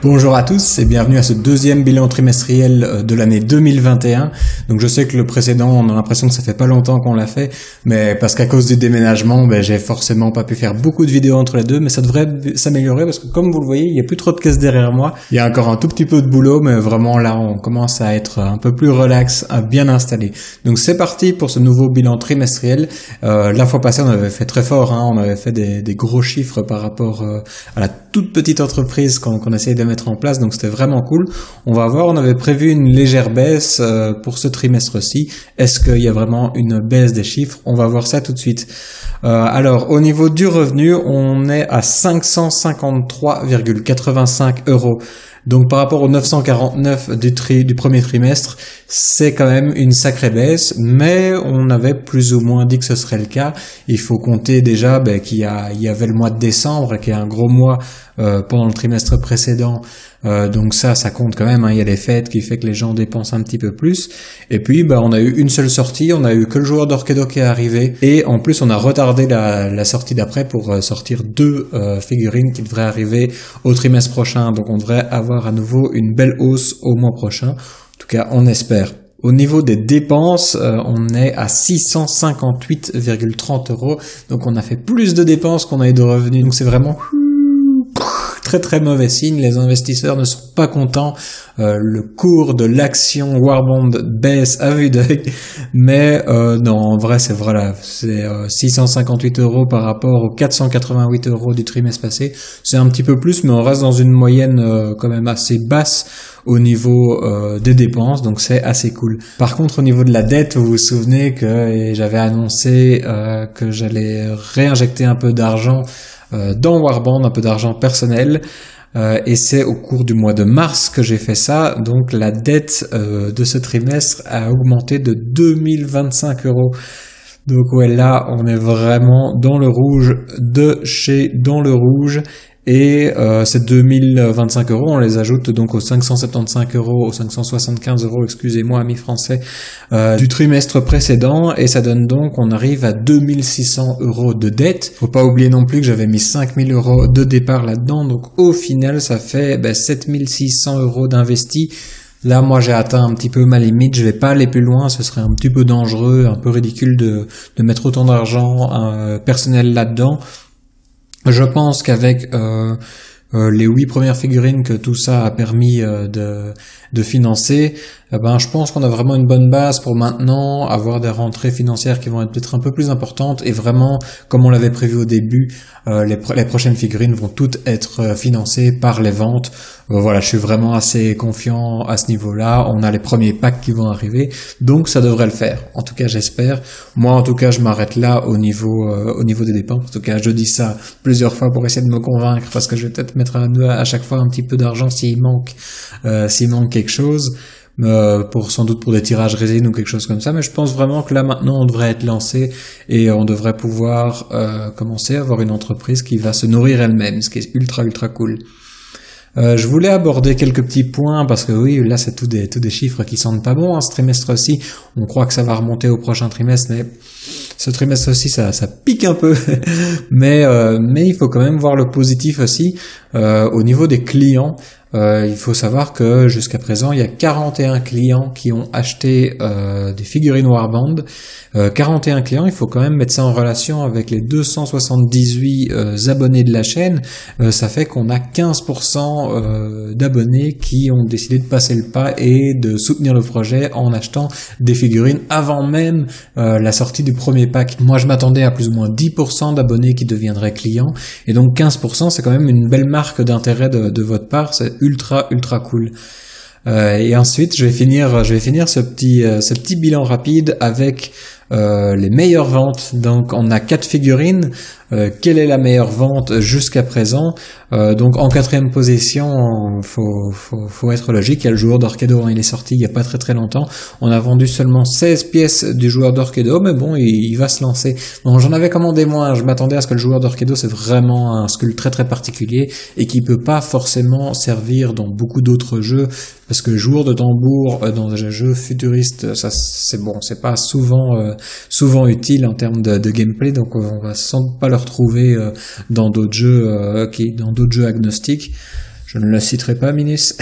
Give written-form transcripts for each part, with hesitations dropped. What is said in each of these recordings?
Bonjour à tous et bienvenue à ce deuxième bilan trimestriel de l'année 2021. Donc je sais que le précédent, on a l'impression que ça fait pas longtemps qu'on l'a fait, mais parce qu'à cause du déménagement, j'ai forcément pas pu faire beaucoup de vidéos entre les deux, mais ça devrait s'améliorer parce que comme vous le voyez, il y a plus trop de caisses derrière moi. Il y a encore un tout petit peu de boulot, mais vraiment là, on commence à être un peu plus relax, bien installé. Donc c'est parti pour ce nouveau bilan trimestriel. La fois passée, on avait fait très fort, on avait fait des gros chiffres par rapport à la toute petite entreprise qu'on essayait de mettre en place, donc c'était vraiment cool. On va voir, on avait prévu une légère baisse pour ce trimestre-ci. Est-ce qu'il y a vraiment une baisse des chiffres? On va voir ça tout de suite. Alors, au niveau du revenu, on est à 553,85 €. Donc par rapport aux 949 du premier trimestre, c'est quand même une sacrée baisse, mais on avait plus ou moins dit que ce serait le cas. Il faut compter déjà qu'il y avait le mois de décembre, qui est un gros mois pendant le trimestre précédent. Donc ça compte quand même, il y a les fêtes qui fait que les gens dépensent un petit peu plus. Et puis on a eu une seule sortie, on a eu que le joueur d'Orkedo qui est arrivé, et en plus on a retardé la sortie d'après pour sortir deux figurines qui devraient arriver au trimestre prochain. Donc on devrait avoir à nouveau une belle hausse au mois prochain. En tout cas, on espère. Au niveau des dépenses, on est à 658,30 €. Donc on a fait plus de dépenses qu'on a eu de revenus. Donc c'est vraiment très très mauvais signe. Les investisseurs ne sont pas contents. Le cours de l'action Warbond baisse à vue d'œil. Mais non, en vrai, c'est 658 € par rapport aux 488 € du trimestre passé. C'est un petit peu plus, mais on reste dans une moyenne quand même assez basse au niveau des dépenses, donc c'est assez cool. Par contre, au niveau de la dette, vous vous souvenez que j'avais annoncé que j'allais réinjecter un peu d'argent dans Warbond, un peu d'argent personnel, et c'est au cours du mois de mars que j'ai fait ça. Donc la dette de ce trimestre a augmenté de 2025 €. Donc ouais, là on est vraiment dans le rouge de chez dans le rouge. Et ces 2025 €, on les ajoute donc aux 575 €, aux 575 €, excusez-moi, amis français, du trimestre précédent, et ça donne donc, on arrive à 2600 € de dette. Faut pas oublier non plus que j'avais mis 5000 € de départ là-dedans, donc au final, ça fait 7600 € d'investis. Là, moi, j'ai atteint un petit peu ma limite. Je vais pas aller plus loin. Ce serait un petit peu dangereux, un peu ridicule de mettre autant d'argent personnel là-dedans. Je pense qu'avec les 8 premières figurines que tout ça a permis de financer, je pense qu'on a vraiment une bonne base pour maintenant avoir des rentrées financières qui vont être peut-être un peu plus importantes, et vraiment, comme on l'avait prévu au début, les prochaines figurines vont toutes être financées par les ventes. Voilà, je suis vraiment assez confiant à ce niveau-là. On a les premiers packs qui vont arriver, donc ça devrait le faire. En tout cas, j'espère. Moi, en tout cas, je m'arrête là au niveau des dépenses. En tout cas, je dis ça plusieurs fois pour essayer de me convaincre, parce que je vais peut-être mettre à chaque fois un petit peu d'argent s'il manque quelque chose. Sans doute pour des tirages résine ou quelque chose comme ça, mais je pense vraiment que là maintenant on devrait être lancé et on devrait pouvoir commencer à avoir une entreprise qui va se nourrir elle-même, ce qui est ultra cool. Je voulais aborder quelques petits points parce que oui, là c'est tous des chiffres qui sentent pas bon, ce trimestre-ci. On croit que ça va remonter au prochain trimestre, mais ce trimestre-ci ça pique un peu. mais il faut quand même voir le positif aussi. Au niveau des clients, il faut savoir que jusqu'à présent, il y a 41 clients qui ont acheté des figurines Warbond. 41 clients, il faut quand même mettre ça en relation avec les 278 abonnés de la chaîne. Ça fait qu'on a 15% d'abonnés qui ont décidé de passer le pas et de soutenir le projet en achetant des figurines avant même la sortie du premier pack. Moi, je m'attendais à plus ou moins 10% d'abonnés qui deviendraient clients, et donc 15%, c'est quand même une belle marque d'intérêt de votre part. C'est ultra cool. Et ensuite, je vais finir ce petit bilan rapide avec les meilleures ventes. Donc on a 4 figurines. Quelle est la meilleure vente jusqu'à présent? Donc en 4e position, faut être logique, il y a le joueur d'Orkedo, il est sorti il y a pas très longtemps. On a vendu seulement 16 pièces du joueur d'Orkedo, mais bon, il va se lancer. Bon, j'en avais commandé moins, je m'attendais à ce que le joueur d'Orkedo, c'est vraiment un sculpte très particulier et qui peut pas forcément servir dans beaucoup d'autres jeux, parce que joueur de tambour dans des jeux futuristes, ça c'est bon, c'est pas souvent utile en termes de gameplay, donc on va sans doute pas le retrouver dans d'autres jeux agnostiques. Je ne le citerai pas, Minus.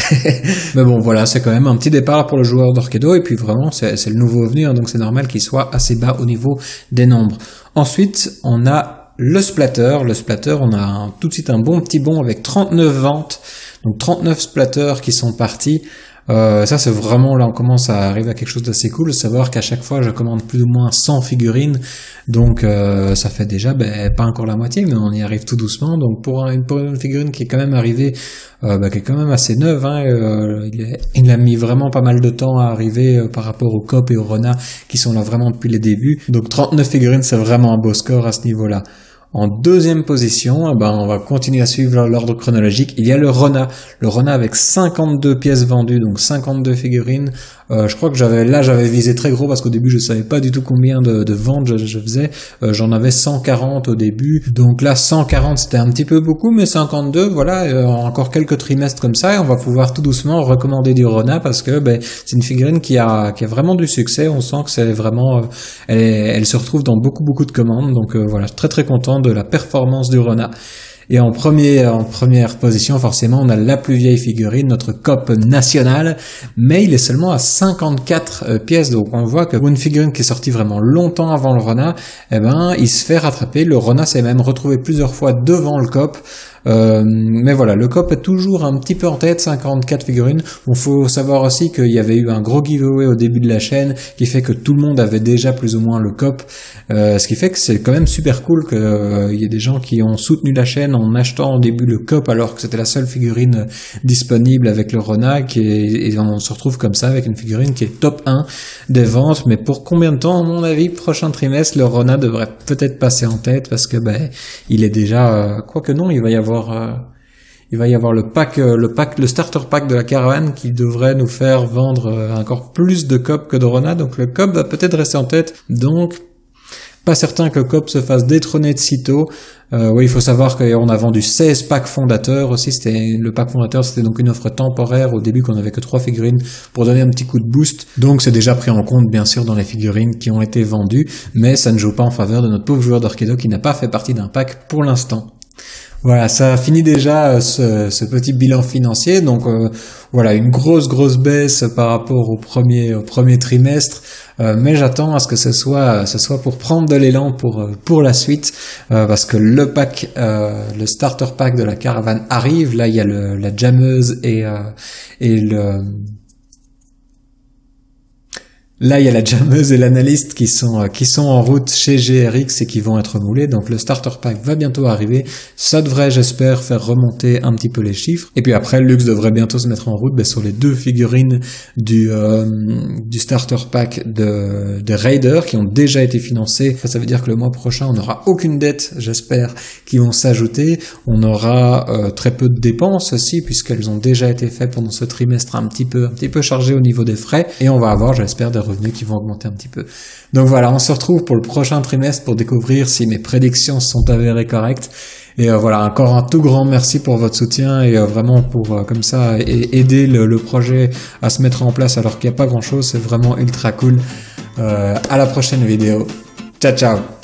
Mais bon, voilà, c'est quand même un petit départ pour le joueur d'Orkedo, et puis vraiment, c'est le nouveau venu, hein, donc c'est normal qu'il soit assez bas au niveau des nombres. Ensuite, on a le splatter. Le splatter, on a tout de suite un bon petit bond avec 39 ventes, donc 39 splatters qui sont partis. Ça c'est vraiment, là on commence à arriver à quelque chose d'assez cool, savoir qu'à chaque fois je commande plus ou moins 100 figurines, donc ça fait déjà pas encore la moitié, mais on y arrive tout doucement. Donc pour une figurine qui est quand même arrivée, qui est quand même assez neuve, hein, il a mis vraiment pas mal de temps à arriver par rapport au Cop et au Rona qui sont là vraiment depuis les débuts. Donc 39 figurines, c'est vraiment un beau score à ce niveau-là. En deuxième position, on va continuer à suivre l'ordre chronologique. Il y a le Rona avec 52 pièces vendues, donc 52 figurines. Je crois que j'avais visé très gros parce qu'au début je savais pas du tout combien de ventes je faisais. J'en avais 140 au début, donc là 140 c'était un petit peu beaucoup, mais 52, voilà, encore quelques trimestres comme ça et on va pouvoir tout doucement recommander du Rona parce que c'est une figurine qui a vraiment du succès. On sent que c'est vraiment, elle se retrouve dans beaucoup de commandes, donc voilà, très très content de la performance du Rona. Et en première position, forcément, on a la plus vieille figurine, notre Cop national, mais il est seulement à 54 pièces, donc on voit que pour une figurine qui est sortie vraiment longtemps avant le Rona, il se fait rattraper. Le Rona s'est même retrouvé plusieurs fois devant le Cop. Mais voilà, le Cop est toujours un petit peu en tête, 54 figurines. Bon, faut savoir aussi qu'il y avait eu un gros giveaway au début de la chaîne qui fait que tout le monde avait déjà plus ou moins le Cop, ce qui fait que c'est quand même super cool qu'il y ait des gens qui ont soutenu la chaîne en achetant au début le Cop alors que c'était la seule figurine disponible avec le Rona, et on se retrouve comme ça avec une figurine qui est top 1 des ventes. Mais pour combien de temps? À mon avis, prochain trimestre, le Rona devrait peut-être passer en tête parce que il est déjà, quoique non, il va y avoir le starter pack de la caravane qui devrait nous faire vendre encore plus de Cop que de Rona, donc le Cop va peut-être rester en tête, donc pas certain que le Cop se fasse détrôner de sitôt. Oui, il faut savoir qu'on a vendu 16 packs fondateurs aussi. Le pack fondateur, c'était donc une offre temporaire au début qu'on avait que 3 figurines pour donner un petit coup de boost. Donc c'est déjà pris en compte bien sûr dans les figurines qui ont été vendues, mais ça ne joue pas en faveur de notre pauvre joueur d'Orkedo qui n'a pas fait partie d'un pack pour l'instant. Voilà, ça finit déjà ce petit bilan financier. Donc voilà, une grosse baisse par rapport au premier trimestre. Mais j'attends à ce que ce soit pour prendre de l'élan pour la suite, parce que le starter pack de la caravane arrive. Là, il y a la jammeuse Là, il y a la jammeuse et l'analyste qui sont en route chez GRX et qui vont être moulés. Donc le starter pack va bientôt arriver. Ça devrait, j'espère, faire remonter un petit peu les chiffres. Et puis après, Lux devrait bientôt se mettre en route sur les 2 figurines du starter pack de Raider qui ont déjà été financées. Ça veut dire que le mois prochain, on n'aura aucune dette, j'espère, qui vont s'ajouter. On aura très peu de dépenses aussi, puisqu'elles ont déjà été faites pendant ce trimestre un petit peu chargé au niveau des frais. Et on va avoir, j'espère, des revenus qui vont augmenter un petit peu. Donc voilà, on se retrouve pour le prochain trimestre pour découvrir si mes prédictions sont avérées correctes. Et voilà, encore un tout grand merci pour votre soutien et vraiment pour comme ça aider le projet à se mettre en place alors qu'il n'y a pas grand chose. C'est vraiment ultra cool. À la prochaine vidéo. Ciao ciao.